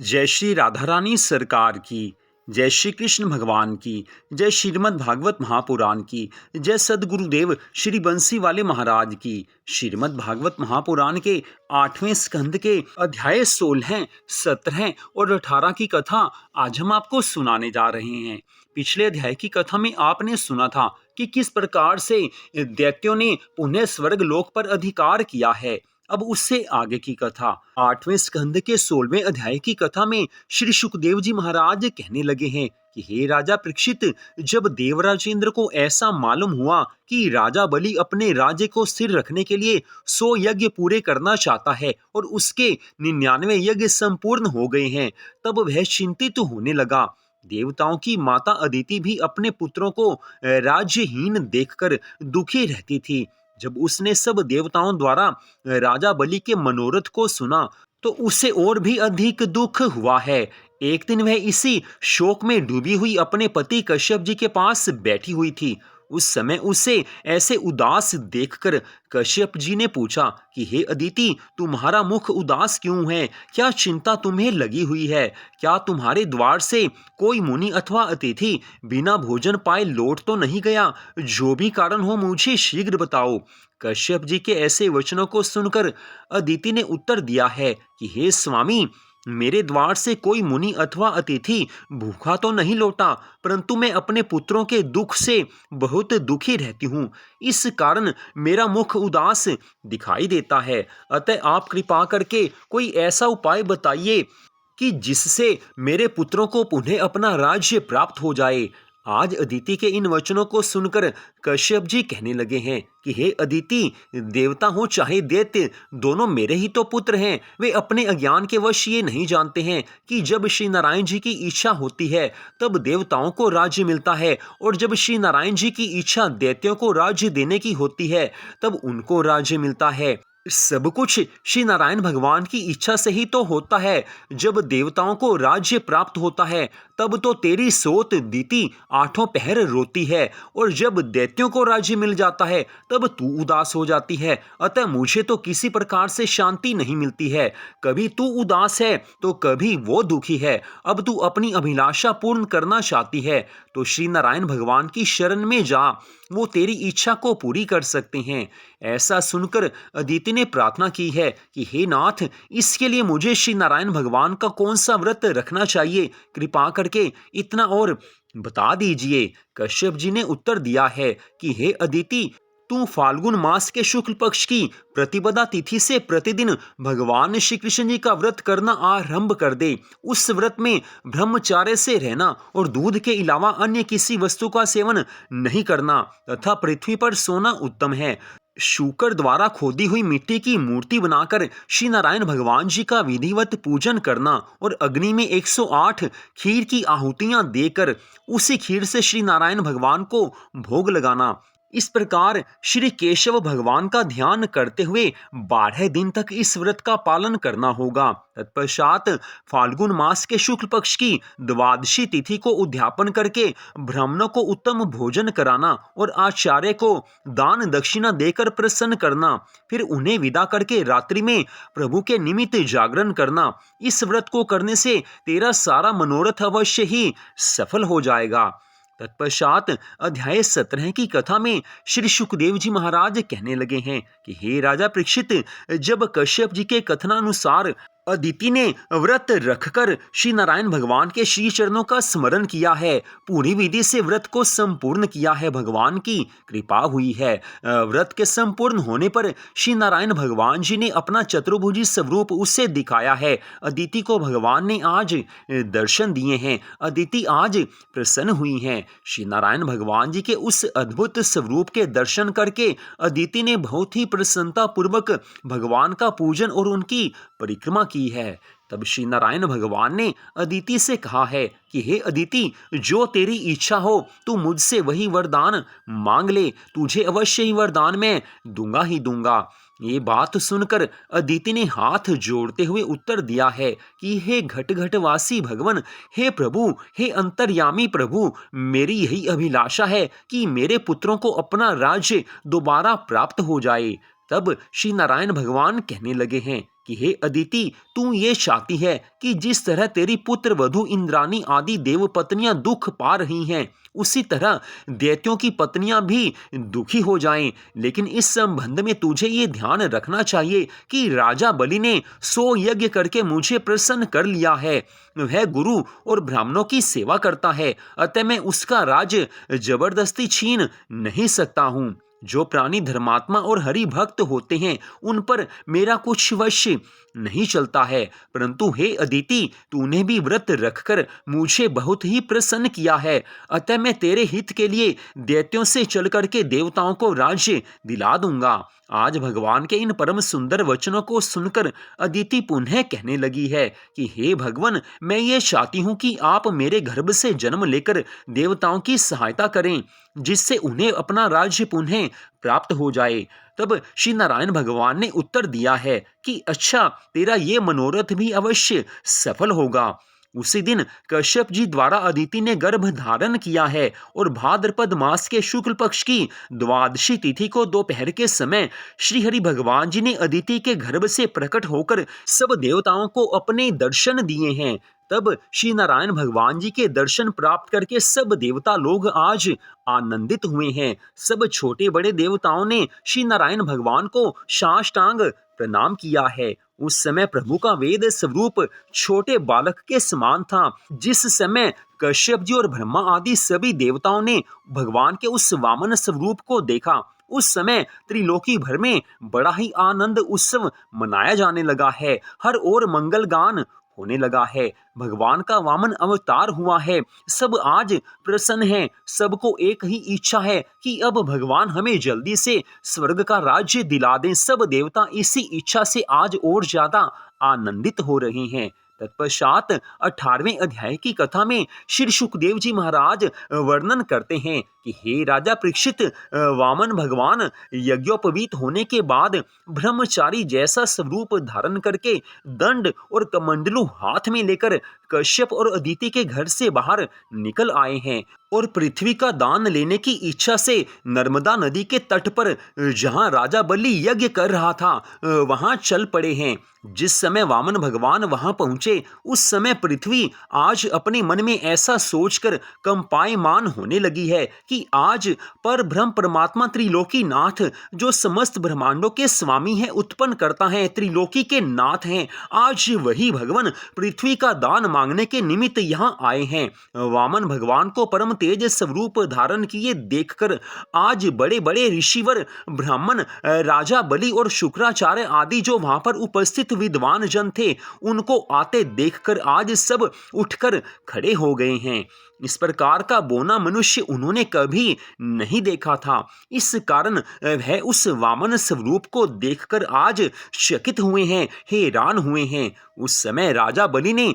जय श्री राधा रानी सरकार की, जय श्री कृष्ण भगवान की, जय श्रीमद् भागवत महापुराण की, जय सदगुरुदेव श्री बंसी वाले महाराज की। श्रीमद् भागवत महापुराण के 8वें स्कंद के अध्याय 16, 17 और 18 की कथा आज हम आपको सुनाने जा रहे हैं। पिछले अध्याय की कथा में आपने सुना था कि किस प्रकार से दैत्यों ने पुनः स्वर्ग लोक पर अधिकार किया है। अब उससे आगे की कथा 8वें स्कंद के 16वें अध्याय की कथा में श्री सुखदेव जी महाराज कहने लगे हैं कि हे राजा परीक्षित, जब देवराजेंद्र को ऐसा मालूम हुआ कि राजा बलि अपने राज्य को स्थिर रखने के लिए 100 यज्ञ पूरे करना चाहता है और उसके 99 यज्ञ संपूर्ण हो गए हैं, तब वह चिंतित होने लगा। देवताओं की माता अदिति भी अपने पुत्रों को राज्यहीन देखकर दुखी रहती थी। जब उसने सब देवताओं द्वारा राजा बलि के मनोरथ को सुना तो उसे और भी अधिक दुख हुआ है। एक दिन वह इसी शोक में डूबी हुई अपने पति कश्यप जी के पास बैठी हुई थी। उस समय उसे ऐसे उदास देखकर कश्यप जी ने पूछा कि हे अदिति, तुम्हारा मुख उदास क्यों है? क्या चिंता तुम्हें लगी हुई है? क्या तुम्हारे द्वार से कोई मुनि अथवा अतिथि बिना भोजन पाए लौट तो नहीं गया? जो भी कारण हो मुझे शीघ्र बताओ। कश्यप जी के ऐसे वचनों को सुनकर अदिति ने उत्तर दिया है कि हे स्वामी, मेरे द्वार से कोई मुनि अथवा अतिथि भूखा तो नहीं लौटा, परंतु मैं अपने पुत्रों के दुख से बहुत दुखी रहती हूँ। इस कारण मेरा मुख उदास दिखाई देता है। अतः आप कृपा करके कोई ऐसा उपाय बताइए कि जिससे मेरे पुत्रों को पुनः अपना राज्य प्राप्त हो जाए। आज अदिति के इन वचनों को सुनकर कश्यप जी कहने लगे हैं कि हे अदिति, देवता हो चाहे दैत्य, दोनों मेरे ही तो पुत्र हैं। वे अपने अज्ञान के वश ये नहीं जानते हैं कि जब श्री नारायण जी की इच्छा होती है तब देवताओं को राज्य मिलता है, और जब श्री नारायण जी की इच्छा दैत्यों को राज्य देने की होती है तब उनको राज्य मिलता है। सब कुछ श्री नारायण भगवान की इच्छा से ही तो होता है। जब देवताओं को राज्य प्राप्त होता है तब तो तेरी सोत दीति 8 पहर रोती है, और जब दैत्यों को राज्य मिल जाता है तब तू उदास हो जाती है। अतः मुझे तो किसी प्रकार से शांति नहीं मिलती है। कभी तू उदास है तो कभी वो दुखी है। अब तू अपनी अभिलाषा पूर्ण करना चाहती है तो श्री नारायण भगवान की शरण में जा, वो तेरी इच्छा को पूरी कर सकते हैं। ऐसा सुनकर अदिति ने प्रार्थना की है कि हे नाथ, इसके लिए मुझे श्री नारायण भगवान का कौन सा व्रत रखना चाहिए? कृपा करके इतना और बता दीजिए। कश्यप जी ने उत्तर दिया है कि हे अदिति, तू फाल्गुन मास के शुक्ल पक्ष की प्रतिपदा तिथि से प्रतिदिन भगवान श्री कृष्ण जी का व्रत करना आरंभ कर दे। उस व्रत में ब्रह्मचार्य से रहना और दूध के अलावा अन्य किसी वस्तु का सेवन नहीं करना तथा पृथ्वी पर सोना उत्तम है। शुकर द्वारा खोदी हुई मिट्टी की मूर्ति बनाकर श्री नारायण भगवान जी का विधिवत पूजन करना और अग्नि में 108 खीर की आहुतियां देकर उसी खीर से श्री नारायण भगवान को भोग लगाना। इस प्रकार श्री केशव भगवान का ध्यान करते हुए 12 दिन तक इस व्रत का पालन करना होगा। तत्पश्चात फाल्गुन मास के शुक्ल पक्ष की द्वादशी तिथि को उद्यापन करके ब्राह्मणों को उत्तम भोजन कराना और आचार्य को दान दक्षिणा देकर प्रसन्न करना। फिर उन्हें विदा करके रात्रि में प्रभु के निमित्त जागरण करना। इस व्रत को करने से तेरा सारा मनोरथ अवश्य ही सफल हो जाएगा। तत्पश्चात अध्याय 17 की कथा में श्री सुखदेव जी महाराज कहने लगे हैं कि हे राजा परीक्षित, जब कश्यप जी के कथनानुसार अदिति ने व्रत रखकर श्री नारायण भगवान के श्री चरणों का स्मरण किया है, पूरी विधि से व्रत को संपूर्ण किया है, भगवान की कृपा हुई है। व्रत के संपूर्ण होने पर श्री नारायण भगवान जी ने अपना चतुर्भुजी स्वरूप उससे दिखाया है। अदिति को भगवान ने आज दर्शन दिए हैं। अदिति आज प्रसन्न हुई हैं। श्री नारायण भगवान जी के उस अद्भुत स्वरूप के दर्शन करके अदिति ने बहुत ही प्रसन्नता पूर्वक भगवान का पूजन और उनकी परिक्रमा की है। तब श्री नारायण भगवान ने अदिति से कहा है कि हे अदिति, जो तेरी इच्छा हो तू मुझसे वही वरदान मांग ले, तुझे अवश्य ही वरदान मैं दूंगा ही दूंगा। ये बात सुनकर अदिति ने हाथ जोड़ते हुए उत्तर दिया है कि हे घट घटवासी भगवन, हे प्रभु, हे अंतर्यामी प्रभु, मेरी यही अभिलाषा है कि मेरे पुत्रों को अपना राज्य दोबारा प्राप्त हो जाए। तब श्री नारायण भगवान कहने लगे हैं कि हे अदिति, तू ये चाहती है कि जिस तरह तेरी पुत्र वधु इंद्रानी आदि देव पत्नियां दुख पा रही हैं, उसी तरह दैत्यों की पत्नियां भी दुखी हो जाएं। लेकिन इस संबंध में तुझे ये ध्यान रखना चाहिए कि राजा बलि ने 100 यज्ञ करके मुझे प्रसन्न कर लिया है। वह गुरु और ब्राह्मणों की सेवा करता है, अतः मैं उसका राज जबरदस्ती छीन नहीं सकता हूँ। जो प्राणी धर्मात्मा और हरि भक्त होते हैं, उन पर मेरा कुछ वश नहीं चलता है। परंतु हे अदिति, तूने भी व्रत रखकर मुझे बहुत ही प्रसन्न किया है, अतः मैं तेरे हित के लिए दैत्यों से चल करके देवताओं को राज्य दिला दूंगा। आज भगवान के इन परम सुंदर वचनों को सुनकर अदिति पुनः कहने लगी है कि हे भगवान, मैं ये चाहती हूँ कि आप मेरे गर्भ से जन्म लेकर देवताओं की सहायता करें, जिससे उन्हें अपना राज्य पुनः प्राप्त हो जाए। तब श्री नारायण भगवान ने उत्तर दिया है कि अच्छा, तेरा ये मनोरथ भी अवश्य सफल होगा। उसी दिन कश्यप जी द्वारा अदिति ने गर्भ धारण किया है और भाद्रपद मास के शुक्ल पक्ष की द्वादशी तिथि को दोपहर के समय श्री हरि भगवान जी ने अदिति के गर्भ से प्रकट होकर सब देवताओं को अपने दर्शन दिए हैं। तब श्री नारायण भगवान जी के दर्शन प्राप्त करके सब देवता लोग आज आनंदित हुए हैं। सब छोटे बड़े देवताओं ने श्री नारायण भगवान को साष्टांग प्रणाम किया है। उस समय प्रभु का वेद स्वरूप छोटे बालक के समान था। जिस समय कश्यप जी और ब्रह्मा आदि सभी देवताओं ने भगवान के उस वामन स्वरूप को देखा, उस समय त्रिलोकी भर में बड़ा ही आनंद उत्सव मनाया जाने लगा है। हर ओर मंगल गान होने लगा है। भगवान का वामन अवतार हुआ है। सब आज प्रसन्न हैं। सबको एक ही इच्छा है कि अब भगवान हमें जल्दी से स्वर्ग का राज्य दिला दें। सब देवता इसी इच्छा से आज और ज्यादा आनंदित हो रहे हैं। तत्पश्चात 18वें अध्याय की कथा में श्री सुखदेव जी महाराज वर्णन करते हैं कि हे राजा परीक्षित, वामन भगवान यज्ञोपवीत होने के बाद ब्रह्मचारी जैसा स्वरूप धारण करके दंड और कमंडलू हाथ में लेकर कश्यप और अदिति के घर से बाहर निकल आए हैं और पृथ्वी का दान लेने की इच्छा से नर्मदा नदी के तट पर जहां राजा बलि यज्ञ कर रहा था वहां चल पड़े हैं। जिस समय वामन भगवान वहां पहुंचे, उस समय पृथ्वी आज अपने मन में ऐसा सोचकर कंपायमान होने लगी है कि आज पर ब्रह्म परमात्मा त्रिलोकी नाथ, जो समस्त ब्रह्मांडों के स्वामी हैं, उत्पन्न करता है, त्रिलोकी के नाथ हैं, आज वही भगवान पृथ्वी का दान मांगने के निमित्त यहाँ आए हैं। वामन भगवान को परम तेज स्वरूप धारण किए देखकर आज बड़े बड़े ऋषिवर, ब्राह्मण, राजा बलि और शुक्राचार्य आदि जो वहां पर उपस्थित विद्वान जन थे, उनको आते देखकर आज सब उठकर खड़े हो गए हैं। इस प्रकार का बोना मनुष्य उन्होंने कभी नहीं देखा था। इस कारण वह उस वामन स्वरूप को देखकर आज चकित हुए हैं, हैरान हुए हैं। उस समय राजा बलि ने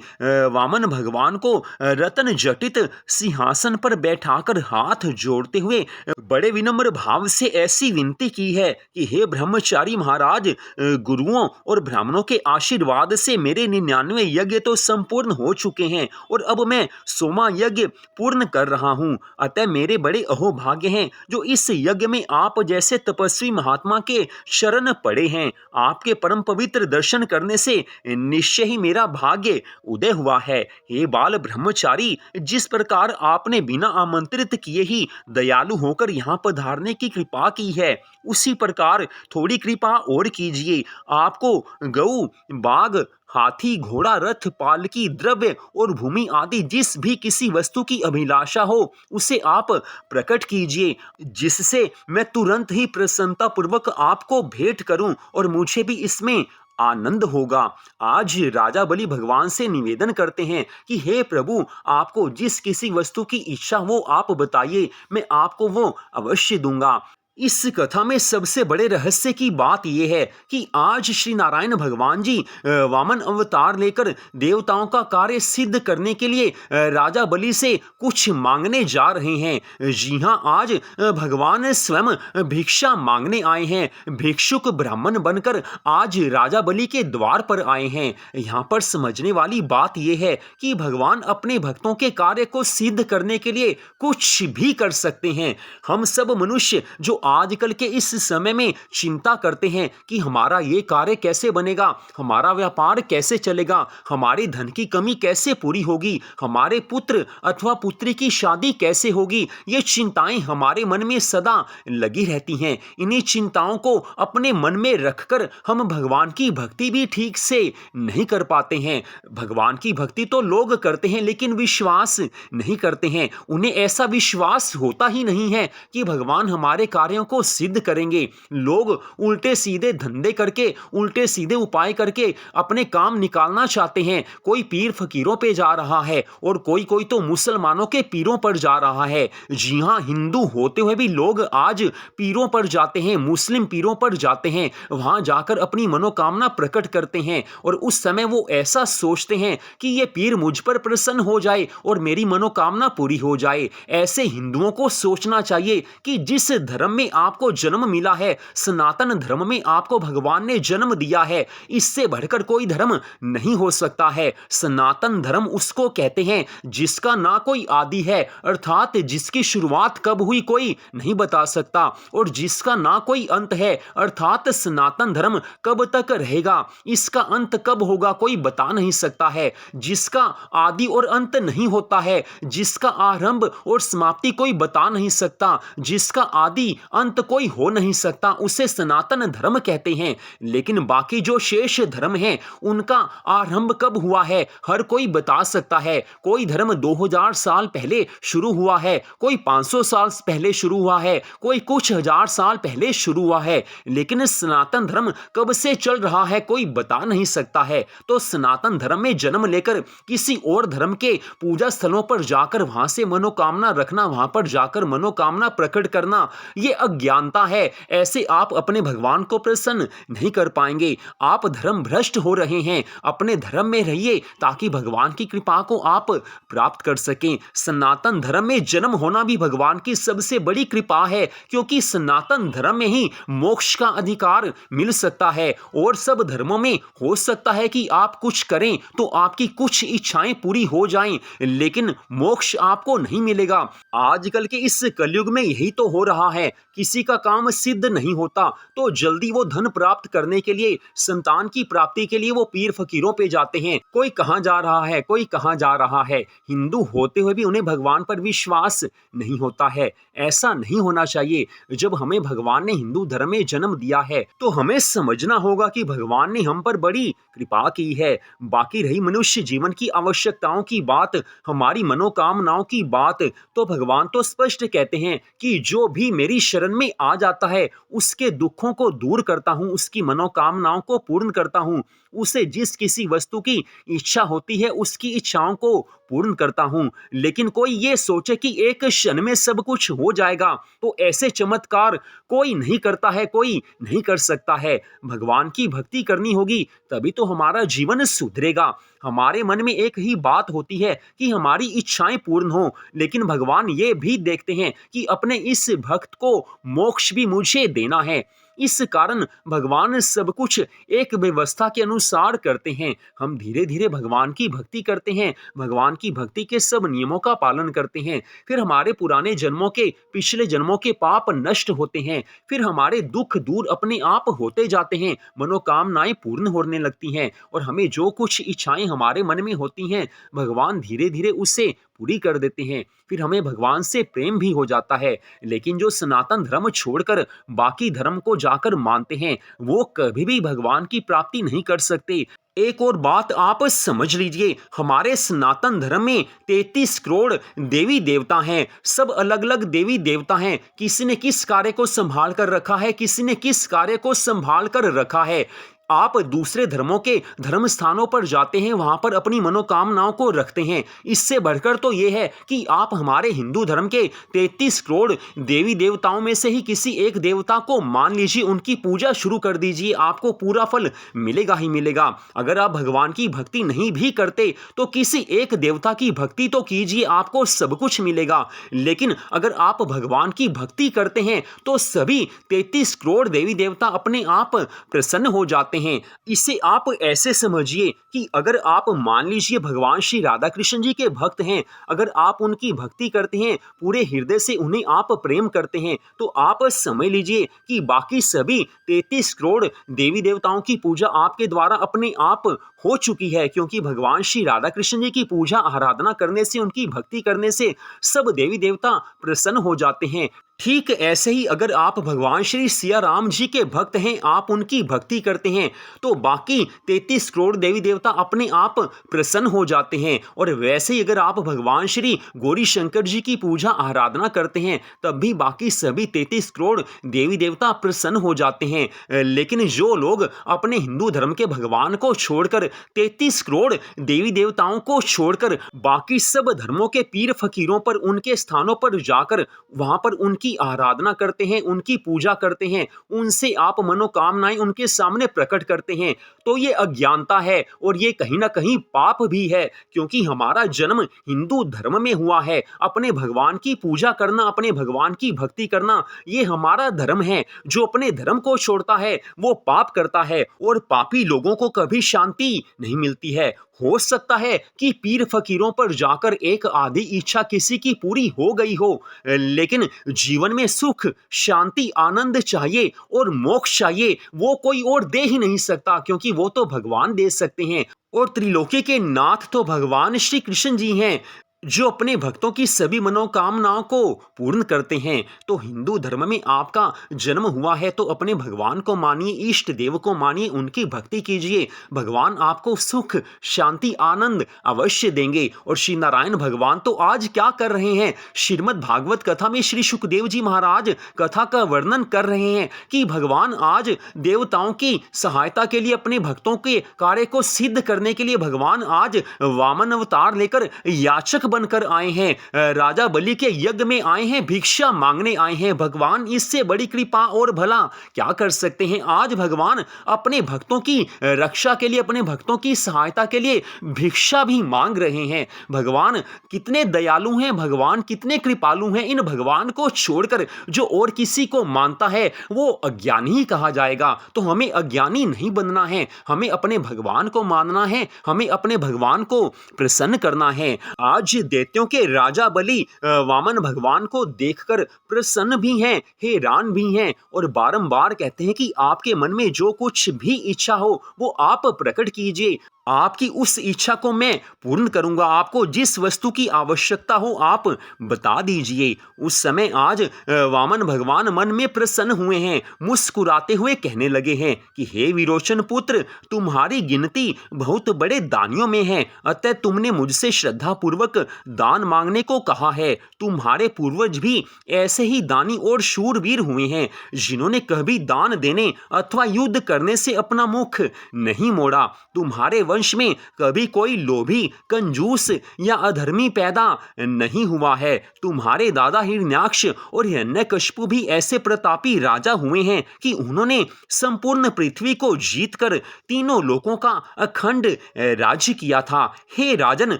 वामन भगवान को रत्न जटित सिंहासन पर बैठाकर हाथ जोड़ते हुए बड़े विनम्र भाव से ऐसी विनती की है कि हे ब्रह्मचारी महाराज, गुरुओं और ब्राह्मणों के आशीर्वाद से मेरे 99 यज्ञ तो संपूर्ण हो चुके हैं और अब मैं 100वां यज्ञ पूर्ण कर रहा हूँ। अतः मेरे बड़े अहोभाग्य हैं जो इस यज्ञ में आप जैसे तपस्वी महात्मा के शरण पड़े हैं। आपके परम पवित्र दर्शन करने से निश्चय ही मेरा भाग्य उदय हुआ है। हे बाल ब्रह्मचारी, जिस प्रकार आपने बिना आमंत्रित किए ही दयालु होकर यहाँ पधारने की कृपा की है, उसी प्रकार थोड़ी कृपा और कीजिए। आपको गऊ, बाघ, हाथी, घोड़ा, रथ, पालकी, द्रव्य और भूमि आदि जिस भी किसी वस्तु की अभिलाषा हो, उसे आप प्रकट कीजिए, जिससे मैं तुरंत ही प्रसन्नता पूर्वक आपको भेंट करूं और मुझे भी इसमें आनंद होगा। आज राजा बलि भगवान से निवेदन करते हैं कि हे प्रभु, आपको जिस किसी वस्तु की इच्छा वो आप बताइए, मैं आपको वो अवश्य दूंगा। इस कथा में सबसे बड़े रहस्य की बात यह है कि आज श्री नारायण भगवान जी वामन अवतार लेकर देवताओं का कार्य सिद्ध करने के लिए राजा बलि से कुछ मांगने जा रहे हैं। जी हाँ, आज भगवान स्वयं भिक्षा मांगने आए हैं। भिक्षुक ब्राह्मण बनकर आज राजा बलि के द्वार पर आए हैं। यहाँ पर समझने वाली बात यह है कि भगवान अपने भक्तों के कार्य को सिद्ध करने के लिए कुछ भी कर सकते हैं। हम सब मनुष्य जो आजकल के इस समय में चिंता करते हैं कि हमारा ये कार्य कैसे बनेगा, हमारा व्यापार कैसे चलेगा, हमारे धन की कमी कैसे पूरी होगी, हमारे पुत्र अथवा पुत्री की शादी कैसे होगी। ये चिंताएं हमारे मन में सदा लगी रहती हैं। इन्हीं चिंताओं को अपने मन में रखकर हम भगवान की भक्ति भी ठीक से नहीं कर पाते हैं। भगवान की भक्ति तो लोग करते हैं लेकिन विश्वास नहीं करते हैं। उन्हें ऐसा विश्वास होता ही नहीं है कि भगवान हमारे कार्यों को सिद्ध करेंगे। लोग उल्टे सीधे धंधे करके, उल्टे सीधे उपाय करके अपने काम निकालना चाहते हैं। कोई पीर फकीरों पे जा रहा है और कोई तो मुसलमानों के पीरों पर जा रहा है। जी हाँ, हिंदू होते हुए भी लोग आज पीरों पर जाते हैं, मुस्लिम पीरों पर जाते हैं। वहां जाकर अपनी मनोकामना प्रकट करते हैं और उस समय वो ऐसा सोचते हैं कि ये पीर मुझ पर प्रसन्न हो जाए और मेरी मनोकामना पूरी हो जाए। ऐसे हिंदुओं को सोचना चाहिए कि जिस धर्म में आपको जन्म मिला है, सनातन धर्म में आपको भगवान ने जन्म दिया है, इससे बढ़कर कोई धर्म नहीं हो सकता है। सनातन धर्म उसको कहते हैं जिसका ना कोई आदि है, अर्थात जिसकी शुरुआत कब हुई कोई नहीं बता सकता, और जिसका ना कोई अंत है, अर्थात सनातन धर्म कब तक रहेगा, इसका अंत कब होगा कोई बता नहीं सकता है। जिसका आदि और अंत नहीं होता है, जिसका आरंभ और समाप्ति कोई बता नहीं सकता, जिसका आदि अंत कोई हो नहीं सकता, उसे सनातन धर्म कहते हैं। लेकिन बाकी जो शेष धर्म हैं उनका आरंभ कब हुआ है हर कोई बता सकता है। कोई धर्म 2000 साल पहले शुरू हुआ है, कोई 500 साल पहले शुरू हुआ है, कोई कुछ हजार साल पहले शुरू हुआ है, लेकिन सनातन धर्म कब से चल रहा है कोई बता नहीं सकता है। तो सनातन धर्म में जन्म लेकर किसी और धर्म के पूजा स्थलों पर जाकर वहां से मनोकामना रखना, वहां पर जाकर मनोकामना प्रकट करना, यह अज्ञानता है। ऐसे आप अपने भगवान को प्रसन्न नहीं कर पाएंगे। आप धर्म भ्रष्ट हो रहे हैं। अपने धर्म में रहिए ताकि भगवान की कृपा को आप प्राप्त कर सकें। सनातन धर्म में जन्म होना भी भगवान की सबसे बड़ी कृपा है, क्योंकि सनातन धर्म में ही मोक्ष का अधिकार मिल सकता है। और सब धर्मों में हो सकता है कि आप कुछ करें तो आपकी कुछ इच्छाएं पूरी हो जाएं, लेकिन मोक्ष आपको नहीं मिलेगा। आजकल के इस कलयुग में यही तो हो रहा है। किसी का काम सिद्ध नहीं होता तो जल्दी वो धन प्राप्त करने के लिए, संतान की प्राप्ति के लिए वो पीर फकीरों पे जाते हैं। कोई कहां जा रहा है, कोई कहां जा रहा है। हिंदू होते हुए भी उन्हें भगवान पर विश्वास नहीं होता है। ऐसा नहीं होना चाहिए। जब हमें भगवान ने हिंदू धर्म में जन्म दिया है तो हमें समझना होगा कि भगवान ने हम पर बड़ी कृपा की है। बाकी रही मनुष्य जीवन की आवश्यकताओं की बात, हमारी मनोकामनाओं की बात, तो भगवान तो स्पष्ट कहते हैं कि जो भी मेरी शरण में आ जाता है उसके दुखों को दूर करता हूं, उसकी मनोकामनाओं को पूर्ण करता हूं। उसे जिस किसी वस्तु की इच्छा होती है उसकी इच्छाओं को पूर्ण करता हूं। लेकिन कोई ये सोचे कि एक क्षण में सब कुछ हो जाएगा, तो ऐसे चमत्कार कोई नहीं करता है, कोई नहीं कर सकता है। भगवान की भक्ति करनी होगी तभी तो हमारा जीवन सुधरेगा। हमारे मन में एक ही बात होती है कि हमारी इच्छाएं पूर्ण हो, लेकिन भगवान ये भी देखते हैं कि अपने इस भक्त को मोक्ष भी मुझे देना है। इस कारण भगवान सब कुछ एक व्यवस्था के अनुसार करते हैं। हम धीरे धीरे भगवान की भक्ति करते हैं, भगवान की भक्ति के सब नियमों का पालन करते हैं। फिर हमारे पुराने जन्मों के, पिछले जन्मों के पाप नष्ट होते हैं। फिर हमारे दुख दूर अपने आप होते जाते हैं, मनोकामनाएं पूर्ण होने लगती हैं और हमें जो कुछ इच्छाएं हमारे मन में होती हैं भगवान धीरे धीरे उसे पूरी कर देते हैं। फिर हमें भगवान से प्रेम भी हो जाता है। लेकिन जो सनातन धर्म छोड़कर बाकी धर्म को जाकर मानते हैं वो कभी भी भगवान की प्राप्ति नहीं कर सकते। एक और बात आप समझ लीजिए, हमारे सनातन धर्म में 33 करोड़ देवी देवता हैं। सब अलग अलग देवी देवता हैं। किसी ने किस कार्य को संभाल कर रखा है, किसी ने किस कार्य को संभाल कर रखा है। आप दूसरे धर्मों के धर्म स्थानों पर जाते हैं, वहां पर अपनी मनोकामनाओं को रखते हैं। इससे बढ़कर तो यह है कि आप हमारे हिंदू धर्म के 33 करोड़ देवी देवताओं में से ही किसी एक देवता को मान लीजिए, उनकी पूजा शुरू कर दीजिए, आपको पूरा फल मिलेगा ही मिलेगा। अगर आप भगवान की भक्ति नहीं भी करते तो किसी एक देवता की भक्ति तो कीजिए, आपको सब कुछ मिलेगा। लेकिन अगर आप भगवान की भक्ति करते हैं तो सभी 33 करोड़ देवी देवता अपने आप प्रसन्न हो जाते जाते हैं। इसे आप ऐसे समझिए कि अगर आप मान लीजिए भगवान श्री राधा कृष्ण जी के भक्त हैं, अगर आप उनकी भक्ति करते हैं, पूरे हृदय से उन्हें आप प्रेम करते हैं, तो आप समझ लीजिए कि बाकी सभी 33 करोड़ देवी देवताओं की पूजा आपके द्वारा अपने आप हो चुकी है, क्योंकि भगवान श्री राधा कृष्ण जी की पूजा आराधना करने से, उनकी भक्ति करने से सब देवी देवता प्रसन्न हो जाते हैं। ठीक ऐसे ही अगर आप भगवान श्री सिया राम जी के भक्त हैं, आप उनकी भक्ति करते हैं, तो बाकी 33 करोड़ देवी देवता अपने आप प्रसन्न हो जाते हैं। और वैसे ही अगर आप भगवान श्री गौरी शंकर जी की पूजा आराधना करते हैं, तब भी बाकी सभी 33 करोड़ देवी देवता प्रसन्न हो जाते हैं। लेकिन जो लोग अपने हिंदू धर्म के भगवान को छोड़कर, 33 करोड़ देवी देवताओं को छोड़कर बाकी सब धर्मों के पीर फकीरों पर, उनके स्थानों पर जाकर वहां पर उनकी आराधना करते हैं, उनकी पूजा करते हैं, उनसे आप मनोकामनाएं उनके सामने प्रकट करते हैं, तो ये अज्ञानता है और ये कहीं ना कहीं पाप भी है, क्योंकि हमारा जन्म हिंदू धर्म में हुआ है। अपने भगवान की पूजा करना, अपने भगवान की भक्ति करना, ये हमारा धर्म है। जो अपने धर्म को छोड़ता है वो पाप करता है, और पापी लोगों को कभी शांति नहीं मिलती है। हो सकता है कि पीर फकीरों पर जाकर एक आधी इच्छा किसी की पूरी हो गई हो, लेकिन जीवन में सुख, शांति, आनंद चाहिए और मोक्ष चाहिए, वो कोई और दे ही नहीं सकता, क्योंकि वो तो भगवान दे सकते हैं। और त्रिलोकी के नाथ तो भगवान श्री कृष्ण जी हैं, जो अपने भक्तों की सभी मनोकामनाओं को पूर्ण करते हैं। तो हिंदू धर्म में आपका जन्म हुआ है, तो अपने भगवान को मानिए, इष्ट देव को मानिए, उनकी भक्ति कीजिए। भगवान आपको सुख, शांति, आनंद अवश्य देंगे। और श्री नारायण भगवान तो आज क्या कर रहे हैं, श्रीमद् भागवत कथा में श्री सुखदेव जी महाराज कथा का वर्णन कर रहे हैं कि भगवान आज देवताओं की सहायता के लिए, अपने भक्तों के कार्य को सिद्ध करने के लिए भगवान आज वामन अवतार लेकर याचक बनकर आए हैं, राजा बलि के यज्ञ में आए हैं, भिक्षा मांगने आए हैं। भगवान इससे बड़ी कृपा और भला क्या कर सकते हैं। आज भगवान अपने भक्तों की रक्षा के लिए, अपने भक्तों की सहायता के लिए भिक्षा भी मांग रहे हैं। भगवान कितने दयालु हैं, भगवान कितने कृपालु हैं। इन भगवान को छोड़कर जो और किसी को मानता है वो अज्ञानी ही कहा जाएगा। तो हमें अज्ञानी नहीं बनना है, हमें अपने भगवान को मानना है, हमें अपने भगवान को प्रसन्न करना है। आज दैत्यों के राजा बलि वामन भगवान को देखकर प्रसन्न भी हैं, हैरान भी हैं, और बारंबार कहते हैं कि आपके मन में जो कुछ भी इच्छा हो वो आप प्रकट कीजिए, आपकी उस इच्छा को मैं पूर्ण करूंगा। आपको जिस वस्तु की आवश्यकता हो आप बता दीजिए। उस समय आज वामन भगवान मन में प्रसन्न हुए हैं, मुस्कुराते हुए कहने लगे हैं कि हे विरोचन पुत्र, तुम्हारी गिनती बहुत बड़े दानियों में है, अतः तुमने मुझसे श्रद्धा पूर्वक दान मांगने को कहा है। तुम्हारे पूर्वज भी ऐसे ही दानी और शूरवीर हुए हैं, जिन्होंने कभी दान देने अथवा युद्ध करने से अपना मुख नहीं मोड़ा। तुम्हारे वंश में कभी कोई लोभी, कंजूस या अधर्मी पैदा नहीं हुआ है। तुम्हारे दादा हिरण्याक्ष और हिरण्यकशिपु भी ऐसे प्रतापी राजा हुए हैं कि उन्होंने संपूर्ण पृथ्वी को जीतकर तीनों लोकों का अखंड राज्य किया था। हे राजन,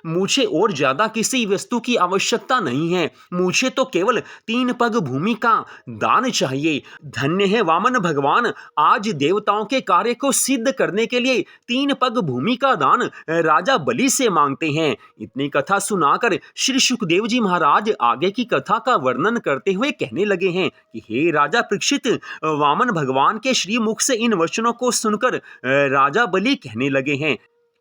मुझे और ज्यादा किसी वस्तु की आवश्यकता नहीं है, मुझे तो केवल 3 पग भूमि का दान चाहिए। धन्य है वामन भगवान, आज देवताओं के कार्य को सिद्ध करने के लिए 3 पग भूमि का दान राजा बलि से मांगते हैं। इतनी कथा सुनाकर श्री सुखदेव जी महाराज आगे की कथा का वर्णन करते हुए कहने लगे हैं कि हे राजा परीक्षित, वामन भगवान के श्री मुख से इन वचनों को सुनकर राजा बलि कहने लगे हैं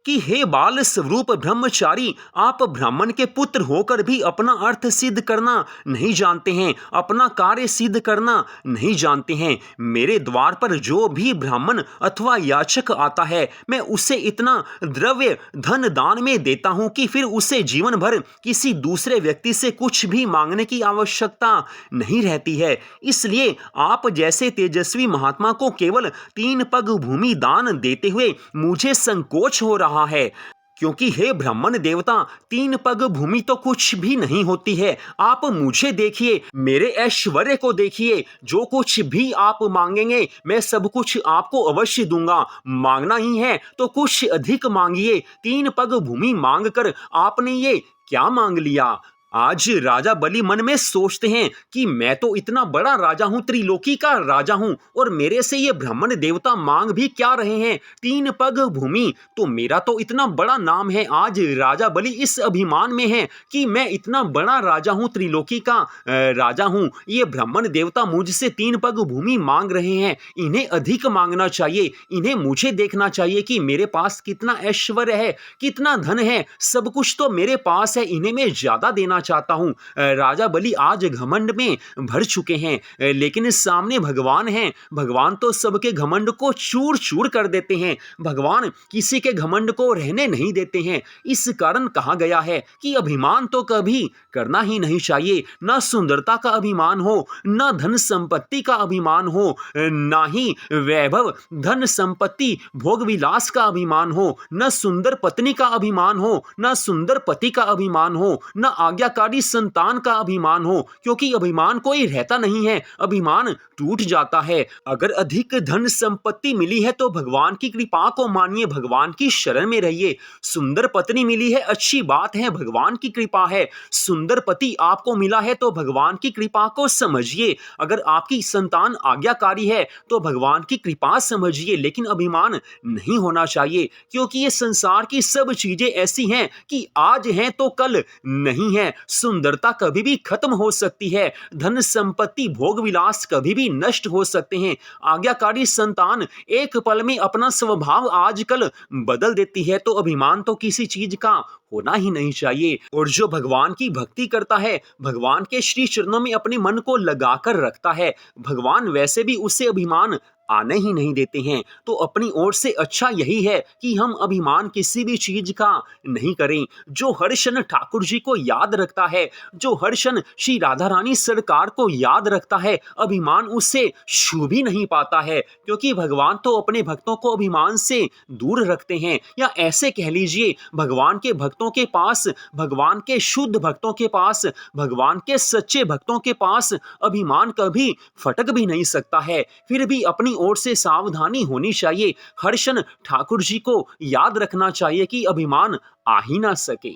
कि हे बाल स्वरूप ब्रह्मचारी, आप ब्राह्मण के पुत्र होकर भी अपना अर्थ सिद्ध करना नहीं जानते हैं, अपना कार्य सिद्ध करना नहीं जानते हैं। मेरे द्वार पर जो भी ब्राह्मण अथवा याचक आता है, मैं उसे इतना द्रव्य धन दान में देता हूं कि फिर उसे जीवन भर किसी दूसरे व्यक्ति से कुछ भी मांगने की आवश्यकता नहीं रहती है। इसलिए आप जैसे तेजस्वी महात्मा को केवल 3 पग भूमि दान देते हुए मुझे संकोच हो रहा है, क्योंकि हे ब्राह्मण देवता, 3 पग भूमि तो कुछ भी नहीं होती है। आप मुझे देखिए, मेरे ऐश्वर्य को देखिए, जो कुछ भी आप मांगेंगे मैं सब कुछ आपको अवश्य दूंगा। मांगना ही है तो कुछ अधिक मांगिए। 3 पग भूमि मांगकर आपने ये क्या मांग लिया? आज राजा बलि मन में सोचते हैं कि मैं तो इतना बड़ा राजा हूं, त्रिलोकी का राजा हूं, और मेरे से ये ब्राह्मण देवता मांग भी क्या रहे हैं? 3 पग भूमि। तो मेरा तो इतना बड़ा नाम है। आज राजा बलि इस अभिमान में है कि मैं इतना बड़ा राजा हूं, त्रिलोकी का राजा हूं। ये ब्राह्मण देवता मुझसे 3 पग भूमि मांग रहे हैं। इन्हें अधिक मांगना चाहिए। इन्हें मुझे देखना चाहिए कि मेरे पास कितना ऐश्वर्य है, कितना धन है। सब कुछ तो मेरे पास है, इन्हें मैं ज्यादा देना चाहता हूं। राजा बलि आज घमंड में भर चुके हैं, लेकिन सामने भगवान हैं। भगवान तो सबके घमंड को चूर चूर कर देते हैं। भगवान किसी के घमंड को रहने नहीं देते हैं। इस कारण कहा गया है कि अभिमान तो कभी करना ही नहीं चाहिए। ना सुंदरता का अभिमान हो, ना धन संपत्ति का अभिमान हो, ना ही वैभव, धन संपत्ति, भोग विलास का अभिमान हो, न सुंदर पत्नी का अभिमान हो, न सुंदर पति का अभिमान हो, न आज्ञाकारी संतान का अभिमान हो, क्योंकि अभिमान कोई रहता नहीं है, अभिमान टूट जाता है। अगर अधिक धन संपत्ति मिली है तो भगवान की कृपा को मानिए, भगवान की शरण में रहिए। सुंदर पत्नी मिली है, अच्छी बात है, भगवान की कृपा है। सुंदर पति आपको मिला है तो भगवान की कृपा को समझिए। अगर आपकी संतान आज्ञाकारी है तो भगवान की कृपा समझिए, लेकिन अभिमान नहीं होना चाहिए, क्योंकि ये संसार की सब चीजें ऐसी हैं कि आज हैं तो कल नहीं है। सुंदरता कभी भी खत्म हो सकती है, धन संपत्ति भोग विलास कभी भी नष्ट हो सकते हैं। आज्ञाकारी संतान एक पल में अपना स्वभाव आजकल बदल देती है, तो अभिमान तो किसी चीज का होना ही नहीं चाहिए। और जो भगवान की भक्ति करता है, भगवान के श्री चरणों में अपने मन को लगाकर रखता है, भगवान वैसे भी उसे अभिमान आने ही नहीं देते हैं। तो अपनी ओर से अच्छा यही है कि हम अभिमान किसी भी चीज का नहीं करें। जो हर क्षण ठाकुर जी को याद रखता है, जो हर क्षण श्री राधा रानी सरकार को याद रखता है, अभिमान उससे छू भी नहीं पाता है, क्योंकि भगवान तो अपने भक्तों को अभिमान से दूर रखते हैं। या ऐसे कह लीजिए, भगवान के भक्तों के पास, भगवान के शुद्ध भक्तों के पास, भगवान के सच्चे भक्तों के पास अभिमान कभी फटक भी नहीं सकता है। फिर भी अपनी ओर से सावधानी होनी चाहिए। हर क्षण ठाकुर जी को याद रखना चाहिए कि अभिमान आ ही ना सके।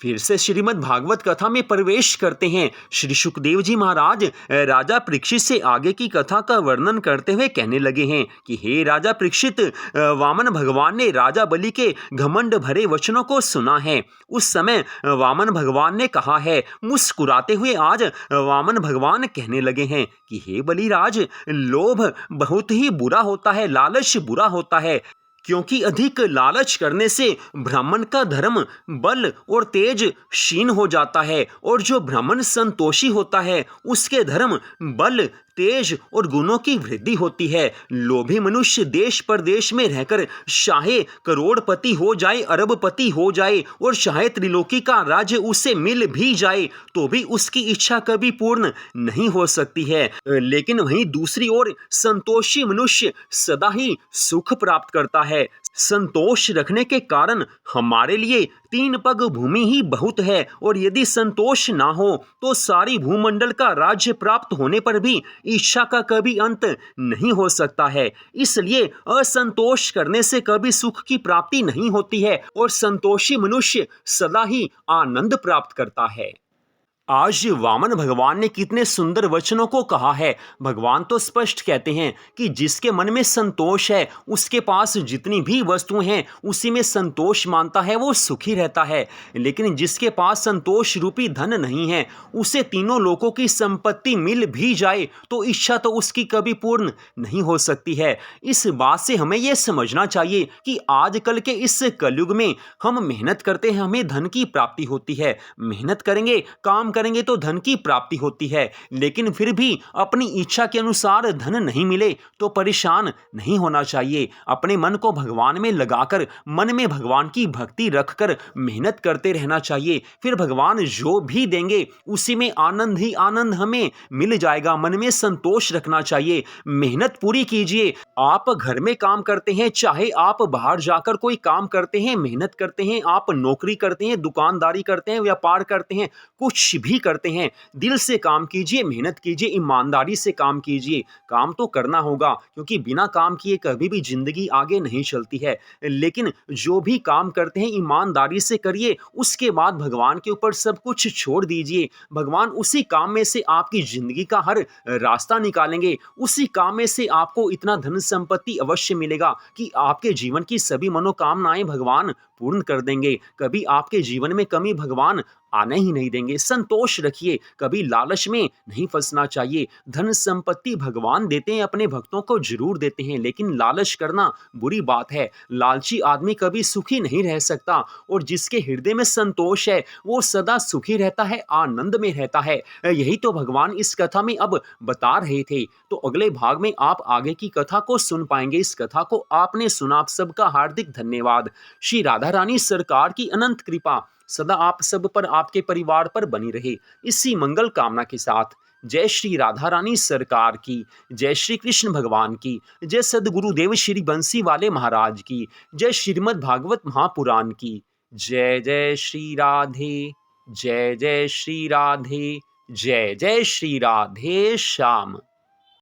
फिर से श्रीमद् भागवत कथा में प्रवेश करते हैं। श्री सुखदेव जी महाराज राजा परीक्षित से आगे की कथा का वर्णन करते हुए कहने लगे हैं कि हे राजा परीक्षित, वामन भगवान ने राजा बलि के घमंड भरे वचनों को सुना है। उस समय वामन भगवान ने कहा है, मुस्कुराते हुए आज वामन भगवान कहने लगे हैं कि हे बलिराज, लोभ बहुत ही बुरा होता है, लालच बुरा होता है, क्योंकि अधिक लालच करने से ब्राह्मण का धर्म, बल और तेज क्षीण हो जाता है, और जो ब्राह्मण संतोषी होता है उसके धर्म, बल, तेज और गुणों की वृद्धि होती है। लोभी मनुष्य देश परदेश में रहकर चाहे करोड़पति हो जाए, अरबपति हो जाए, और चाहे त्रिलोकी का राज्य उसे मिल भी जाए, तो भी उसकी इच्छा कभी पूर्ण नहीं हो सकती है। लेकिन वहीं दूसरी ओर संतोषी मनुष्य सदा ही सुख प्राप्त करता है। संतोष रखने के कारण हमारे लिए 3 पग भूमि ही बहुत है, और यदि संतोष ना हो तो सारी भूमंडल का राज्य प्राप्त होने पर भी इच्छा का कभी अंत नहीं हो सकता है। इसलिए असंतोष करने से कभी सुख की प्राप्ति नहीं होती है, और संतोषी मनुष्य सदा ही आनंद प्राप्त करता है। आज वामन भगवान ने कितने सुंदर वचनों को कहा है। भगवान तो स्पष्ट कहते हैं कि जिसके मन में संतोष है, उसके पास जितनी भी वस्तुएं हैं उसी में संतोष मानता है, वो सुखी रहता है। लेकिन जिसके पास संतोष रूपी धन नहीं है, उसे तीनों लोकों की संपत्ति मिल भी जाए तो इच्छा तो उसकी कभी पूर्ण नहीं हो सकती है। इस बात से हमें यह समझना चाहिए कि आजकल के इस कलयुग में हम मेहनत करते हैं, हमें धन की प्राप्ति होती है। मेहनत करेंगे, काम करेंगे तो धन की प्राप्ति होती है, लेकिन फिर भी अपनी इच्छा के अनुसार धन नहीं मिले तो परेशान नहीं होना चाहिए। अपने मन को भगवान में लगाकर, मन में भगवान की भक्ति रखकर मेहनत करते रहना चाहिए। फिर भगवान जो भी देंगे उसी में आनंद ही आनंद हमें मिल जाएगा। मन में संतोष रखना चाहिए, मेहनत पूरी कीजिए। आप घर में काम करते हैं, चाहे आप बाहर जाकर कोई काम करते हैं, मेहनत करते हैं, आप नौकरी करते हैं, दुकानदारी करते हैं, व्यापार करते हैं, कुछ भी भी करते हैं, दिल से काम कीजिए, मेहनत कीजिए, ईमानदारी से काम कीजिए। काम तो करना होगा क्योंकि बिना काम किए कभी भी ज़िंदगी आगे नहीं चलती है। लेकिन जो भी काम करते हैं ईमानदारी से करिए, उसके बाद भगवान के ऊपर सब कुछ छोड़ दीजिए। भगवान उसी काम में से आपकी ज़िंदगी का हर रास्ता निकालेंगे। उसी काम में से आपको इतना धन संपत्ति अवश्य मिलेगा कि आपके जीवन की सभी मनोकामनाएँ भगवान पूर्ण कर देंगे। कभी आपके जीवन में कमी भगवान आने ही नहीं देंगे। संतोष रखिए, कभी लालच में नहीं फँसना चाहिए। धन संपत्ति भगवान देते हैं, अपने भक्तों को ज़रूर देते हैं, लेकिन लालच करना बुरी बात है। लालची आदमी कभी सुखी नहीं रह सकता और जिसके हृदय में संतोष है, वो सदा सुखी रहता है, आनंद में रहता है। यही तो भगवान इस कथा में अब बता रहे थे। तो अगले भाग में आप आगे की कथा को सुन पाएँगे। इस कथा को आपने सुना, आप सबका हार्दिक धन्यवाद। श्री राधा रानी सरकार की अनंत कृपा सदा आप सब पर, आपके परिवार पर बनी रहे। इसी मंगल कामना के साथ जय श्री राधा रानी सरकार की, जय श्री कृष्ण भगवान की, जय सद्गुरुदेव श्री बंसी वाले महाराज की, जय श्रीमद् भागवत महापुराण की। जय जय श्री राधे, जय जय श्री राधे, जय जय श्री राधे श्याम।